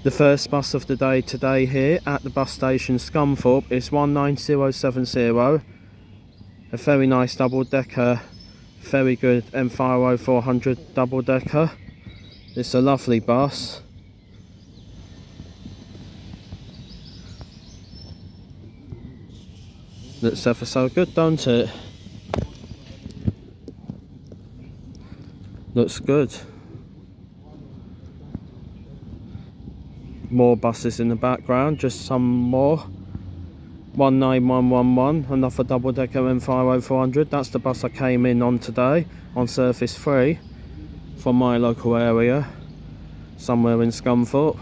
The first bus of the day today here at the bus station Scunthorpe is 19070. A very nice double-decker, very good M5 400 double-decker. It's a lovely bus. Looks ever so good, don't it? Looks good. More buses in the background, just some more. 19111, another double-decker M5 400. That's the bus I came in on today, on Surface 3, from my local area, somewhere in Scunthorpe.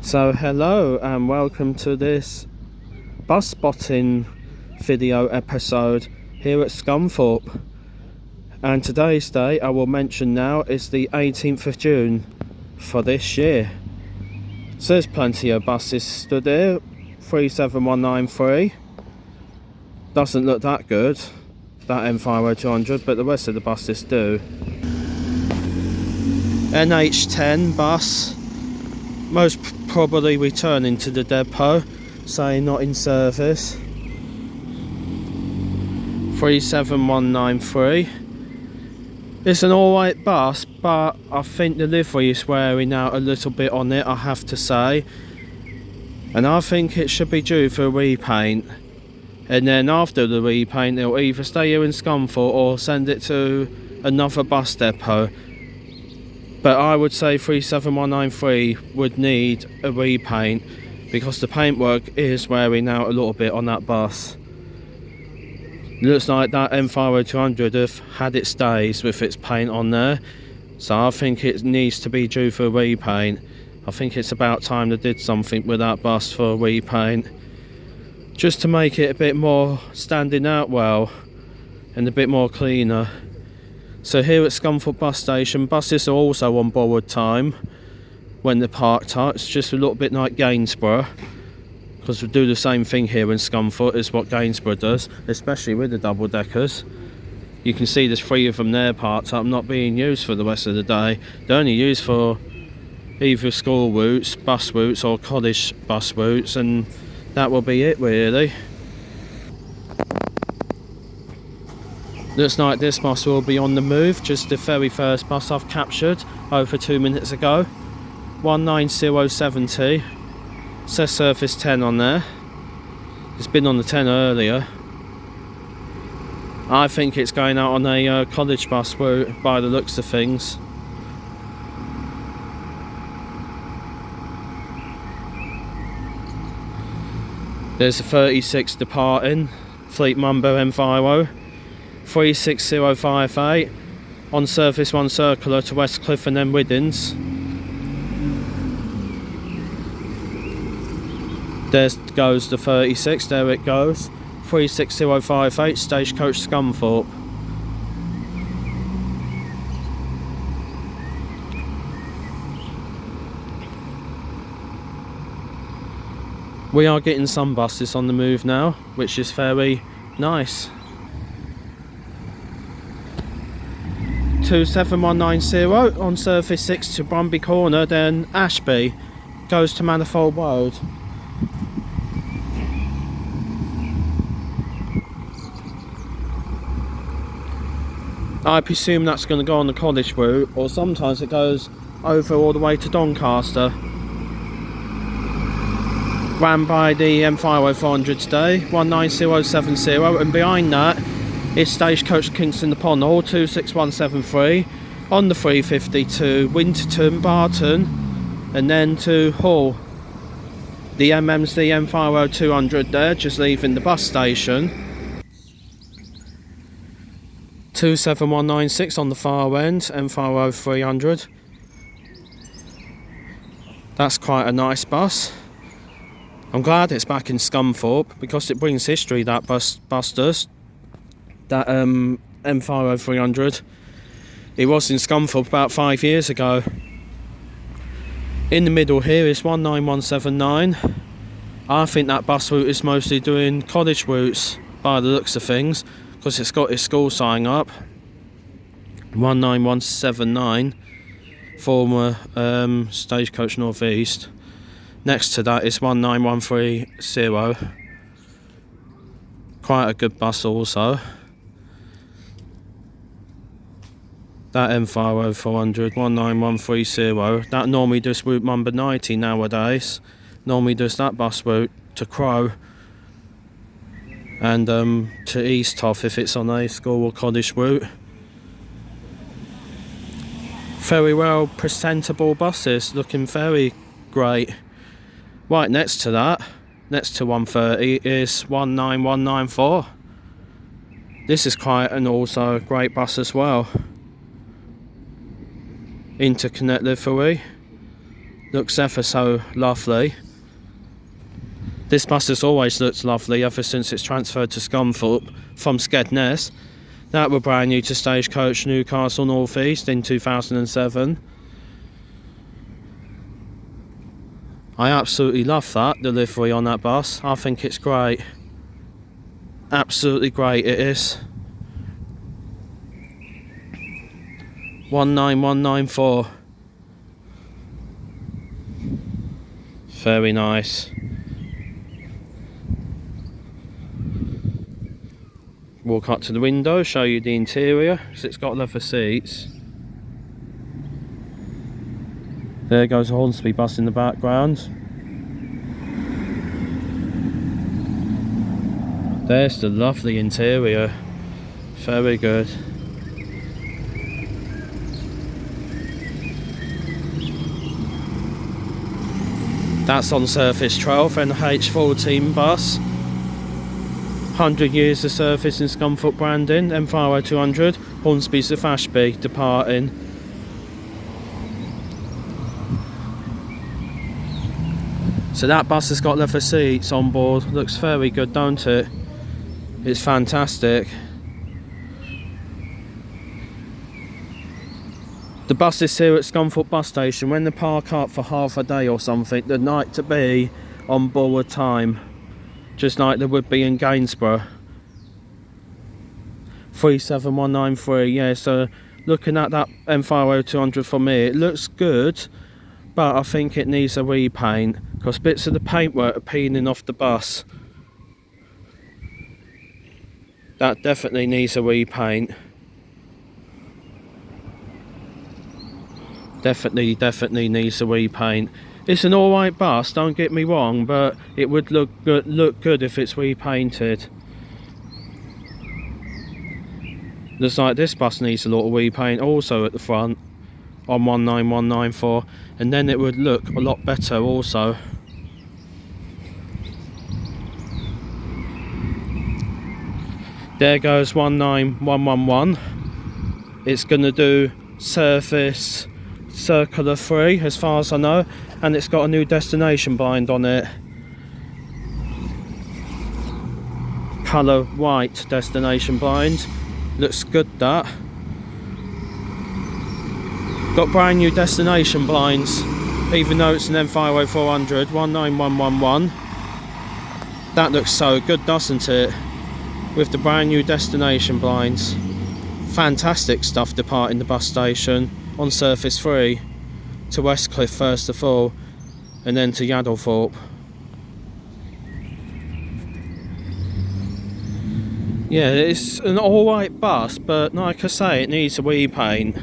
So hello and welcome to this bus spotting video episode here at Scunthorpe. And today's day, I will mention now, is the 18th of June for this year. So there's plenty of buses stood here. 37193 doesn't look that good, that M5 200, but the rest of the buses do. NH10 bus, most probably returning to the depot, saying not in service. 37193. It's an alright bus, but I think the livery is wearing out a little bit on it, I have to say. And I think it should be due for a repaint. And then after the repaint, it'll either stay here in Scunthorpe or send it to another bus depot. But I would say 37193 would need a repaint because the paintwork is wearing out a little bit on that bus. Looks like that M5 200 have had its days with its paint on there, so I think it needs to be due for a repaint. I think it's about time they did something with that bus for a repaint, just to make it a bit more standing out well and a bit more cleaner. So here at Scunthorpe Bus Station, buses are also on borrowed time when they're parked up. It's just a little bit like Gainsborough, because we do the same thing here in Scunthorpe as what Gainsborough does, especially with the double deckers. You can see there's 3 of them there parked up, not being used for the rest of the day. They're only used for either school routes, bus routes or college bus routes, and that will be it really. Looks like this bus will be on the move, just the very first bus I've captured over 2 minutes ago. 19070. Says Surface 10 on there. It's been on the 10 earlier. I think it's going out on a college bus route by the looks of things. There's a 36 departing, Fleet Mumbo M50. 36058 on Surface 1 circular to Westcliff and then Widdens. There goes the 36, there it goes. 36058 Stagecoach Scunthorpe. We are getting some buses on the move now, which is very nice. 27190 on Surface 6 to Brumby Corner, then Ashby goes to Manifold Road. I presume that's going to go on the college route, or sometimes it goes over all the way to Doncaster. Ran by the M5 400 today, 19070, and behind that is Stagecoach Kingston upon Hull 26173 on the 350 to Winterton, Barton, and then to Hull. The MM's the M50 200 there, just leaving the bus station. 27196 on the far end, M50 300. That's quite a nice bus. I'm glad it's back in Scunthorpe because it brings history, that bus does. That M50 300. It was in Scunthorpe about 5 years ago. In the middle here is 19179. I think that bus route is mostly doing college routes by the looks of things, because it's got its school sign up. 19179, former Stagecoach North East. Next to that is 19130. Quite a good bus also. That M50400 19130, that normally does route number 90 nowadays. Normally does that bus route to Crow and to Easthoff if it's on a school or college route. Very well presentable buses, looking very great. Right next to that, next to 130, is 19194. This is quite an also great bus as well. Interconnect livery, looks ever so lovely. This bus has always looked lovely ever since it's transferred to Scunthorpe from Skedness. That were brand new to Stagecoach Newcastle North East in 2007. I absolutely love that delivery on that bus. I think it's great. Absolutely great it is. 19194. Very nice. Walk up to the window, show you the interior, because it's got leather seats. There goes a Hornsby bus in the background. There's the lovely interior. Very good. That's on surface 12 and H14 bus. 100 years of service in Scunthorpe branding. M50200, Hornsby's of Ashby departing. So that bus has got leather seats on board. Looks very good, don't it? It's fantastic. The buses here at Scunthorpe Bus Station, when they park up for half a day or something, they're like to be on board time, just like they would be in Gainsborough. 37193, yeah, so looking at that M50200 for me, it looks good, but I think it needs a repaint, because bits of the paintwork are peeling off the bus. That definitely needs a repaint. Definitely needs a repaint. It's an alright bus, don't get me wrong, but it would look good if it's repainted. Looks like this bus needs a little repaint also at the front on 19194, and then it would look a lot better also. There goes 19111. It's going to do surface circular 3 as far as I know, and it's got a new destination blind on it. Colour white destination blind. Looks good that. Got brand new destination blinds, even though it's an M50400 19111. That looks so good, doesn't it? With the brand new destination blinds. Fantastic stuff departing the bus station on surface 3 to Westcliff first of all, and then to Yaddlethorpe. Yeah, it's an alright bus, but like I say, it needs a repaint,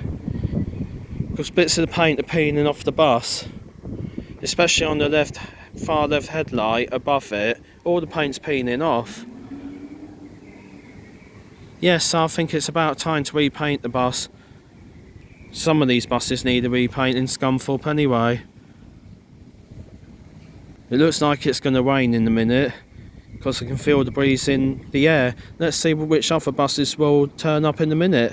because bits of the paint are peeling off the bus, especially on the far left headlight above it. All the paint's peeling off. Yes, I think it's about time to repaint the bus. Some of these buses need a repaint in Scunthorpe anyway. It looks like it's going to rain in a minute, because I can feel the breeze in the air. Let's see which other buses will turn up in a minute.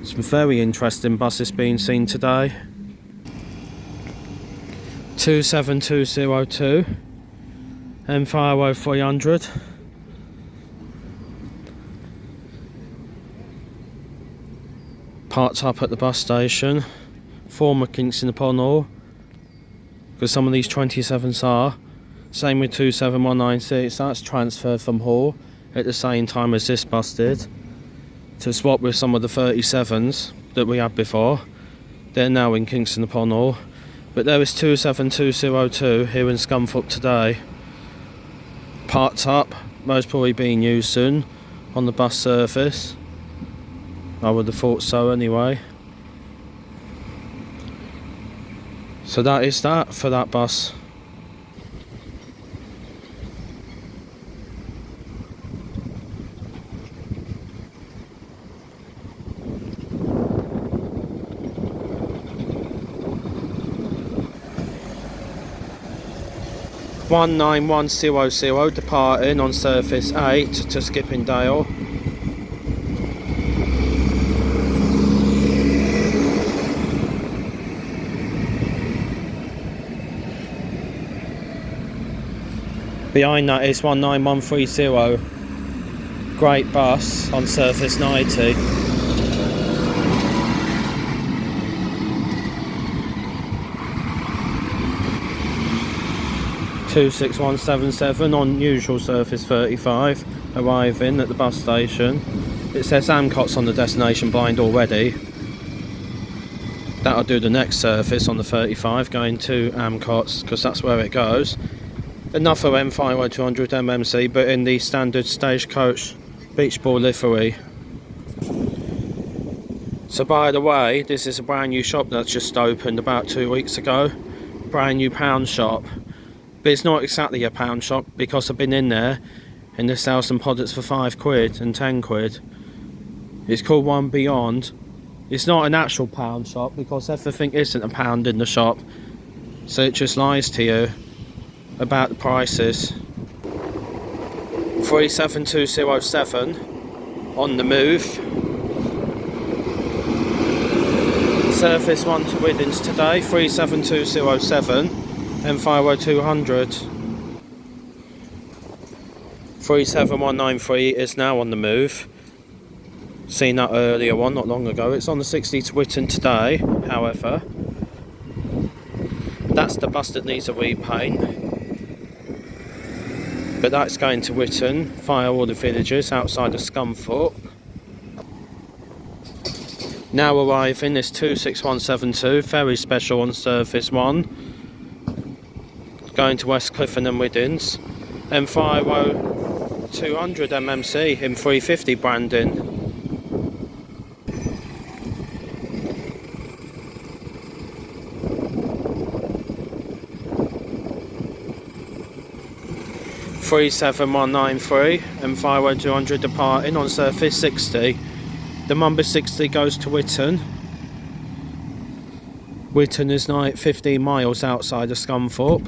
Some very interesting buses being seen today. 27202 M50300. Parked up at the bus station. Former Kingston upon All, because some of these 27s are. Same with 27196, that's transferred from Hull at the same time as this bus did, to swap with some of the 37s that we had before. They're now in Kingston upon Hull. But there is 27202 here in Scunthorpe today. Parked up, most probably being used soon on the bus surface. I would have thought so anyway. So that is that for that bus. One 19100 departing on surface 8 to Skippingdale. Behind that is 19130, great bus on surface 90. Two 6177 on usual surface 35, arriving at the bus station. It says Amcot's on the destination blind already. That'll do the next surface on the 35, going to Amcot's, because that's where it goes. Another M5 200 MMC, but in the standard stagecoach beach ball livery. So by the way, this is a brand new shop that's just opened about 2 weeks ago. Brand new pound shop. But it's not exactly a pound shop, because I've been in there and they sell some products for £5 and £10. It's called One Beyond. It's not an actual pound shop, because everything isn't a pound in the shop. So it just lies to you about the prices. 37207 on the move. Surface 1 to Widdens today, 37207. M50200. 37193 is now on the move. Seen that earlier one not long ago. It's on the 60 to Wootton today, however. That's the bus that needs a repaint. But that's going to Wootton via all the villages outside of Scunthorpe. Now arriving is 26172, very special on surface 1. Going to West Clifton and Widdens. M50200 MMC in 350 branding. M37193 M50200 departing on surface 60. The number 60 goes to Wootton. Wootton is now 15 miles outside of Scunthorpe.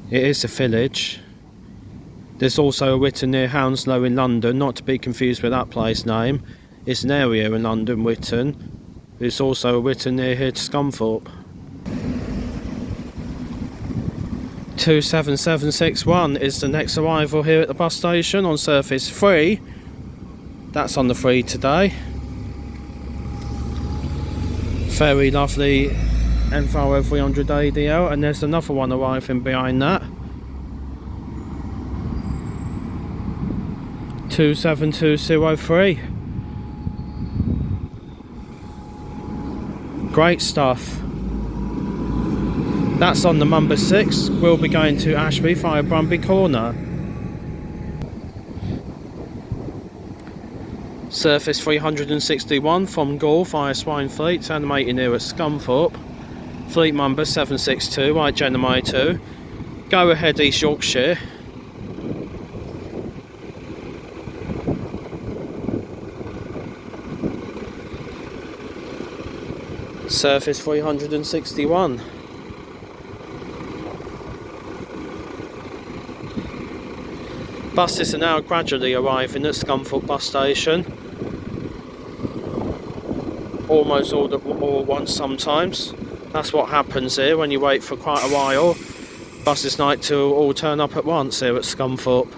It is a village. There's also a Wootton near Hounslow in London, not to be confused with that place name. It's an area in London, Wootton. There's also a Wootton near here to Scunthorpe. 27761 is the next arrival here at the bus station on surface 3. That's on the 3 today. Very lovely M5 300 ADL, and there's another one arriving behind that. 27203. Great stuff. That's on the number 6. We'll be going to Ashby via Brumby Corner. Surface 361 from Gaul via Swinefleet, animating here at Scunthorpe. Fleet number 762, right Genemy 2. Go ahead East Yorkshire. Surface 361. Buses are now gradually arriving at Scunthorpe Bus Station. Almost all at once sometimes. That's what happens here when you wait for quite a while. Buses like to all turn up at once here at Scunthorpe.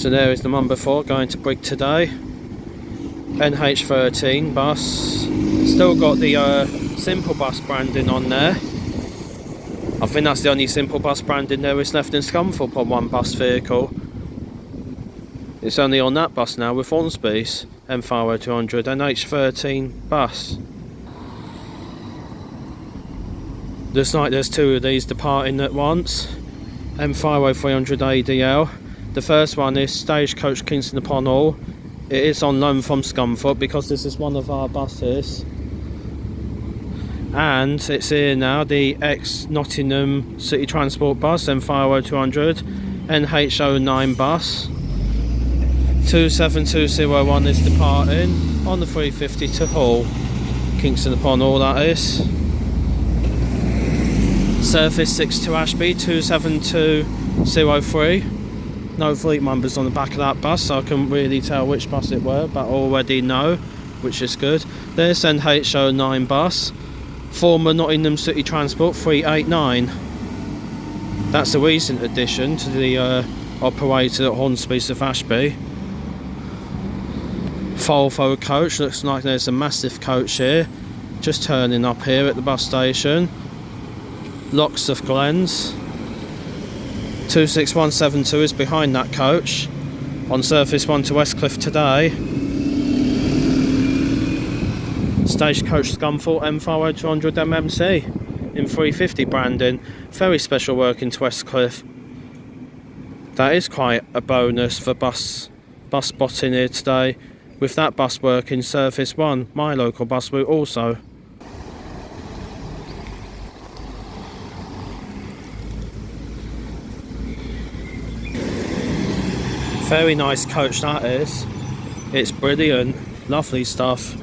So there is the number 4 going to Brig today. NH13 bus. Still got the simple bus branding on there. I think that's the only simple bus branding there is left in Scunthorpe on one bus vehicle. It's only on that bus now with Hornsby's M50200 NH13 bus. Looks like there's 2 of these departing at once. M50300 ADL. The first one is Stagecoach Kingston upon Hull. It is on loan from Scunthorpe because this is one of our buses. And it's here now, the ex-Nottingham City Transport bus, M50200 NH09 bus. 27201 is departing on the 350 to Hull. Kingston upon Hull, that is. Surface 6 to Ashby, 27203. No fleet numbers on the back of that bus, so I couldn't really tell which bus it were, but I already know, which is good. There's NH09 bus, former Nottingham City Transport 389. That's a recent addition to the operator at Hornsby's of Ashby. Volvo coach, looks like there's a massive coach here, just turning up here at the bus station. Locks of Glens. 26172 is behind that coach on Surface 1 to Westcliff today. Stagecoach Scunthorpe M50200 MMC in 350 branding. Very special working to Westcliff. That is quite a bonus for bus spotting here today, with that bus working Surface 1, my local bus route also. Very nice coach that is. It's brilliant, lovely stuff.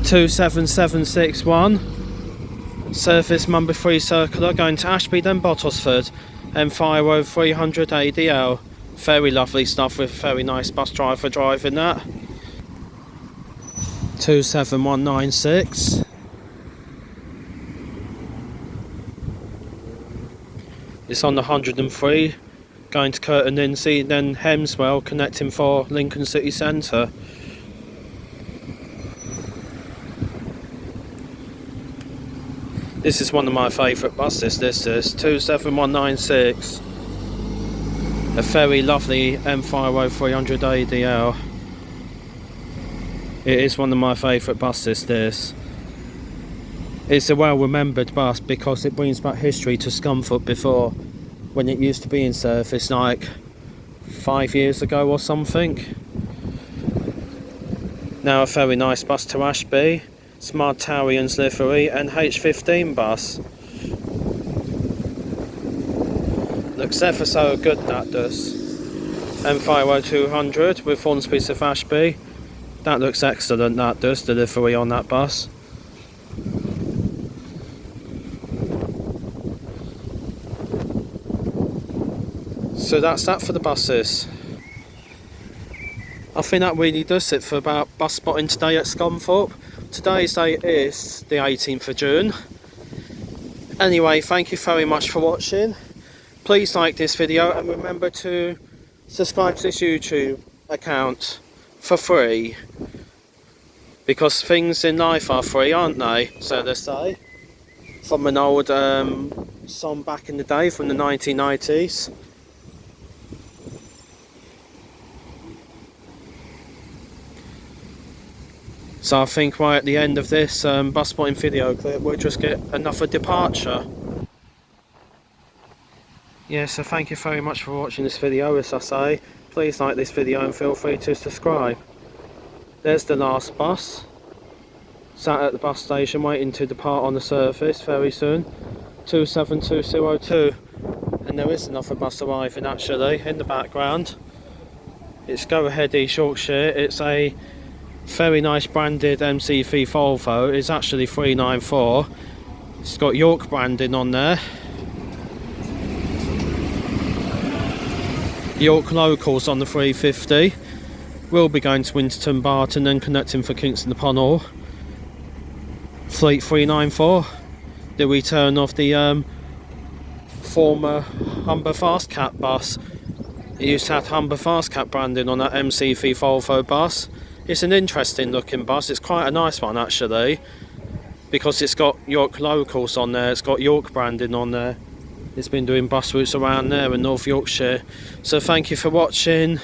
27761 Surface number 3 circular going to Ashby then Bottlesford, M50300 ADL. Very lovely stuff with very nice bus driver driving that. 27196 it's on the 103 going to Curtin Lindsay, then Hemswell connecting for Lincoln City Centre. This is one of my favourite buses, this is 27196. A very lovely M50300 ADL. It is one of my favourite buses, this. It's a well remembered bus because it brings back history to Scunthorpe before, when it used to be in service like 5 years ago or something. Now a very nice bus to Ashby, Smartarian's livery and H15 bus. Looks ever so good, that does. M50200 with Hornsby's of Ashby. That looks excellent, that does, the livery on that bus. So that's that for the buses. I think that really does it for about bus spotting today at Scunthorpe. Today's date is the 18th of June. Anyway, thank you very much for watching. Please like this video and remember to subscribe to this YouTube account for free. Because things in life are free, aren't they? So they say. From an old song back in the day from the 1990s. So I think right at the end of this bus spotting video clip we'll just get another departure. Yeah, so thank you very much for watching this video. As I say, please like this video and feel free to subscribe. There's the last bus. Sat at the bus station waiting to depart on the surface very soon. 27202. And there is another bus arriving actually in the background. It's Go Ahead East Yorkshire. It's a very nice branded MC3 Volvo. It's actually 394. It's got York branding on there. York locals on the 350. We'll be going to Winterton Barton and connecting for Kingston upon Hull. Fleet 394. The return of the former Humber Fast Cat bus. It used to have Humber Fastcat branding on that MC3 Volvo bus. It's an interesting looking bus, it's quite a nice one actually, because it's got York locals on there, it's got York branding on there. It's been doing bus routes around there in North Yorkshire. So thank you for watching,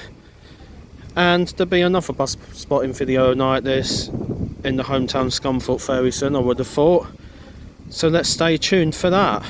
and there'll be another bus spotting video like this in the hometown Scunthorpe very soon, I would have thought. So let's stay tuned for that.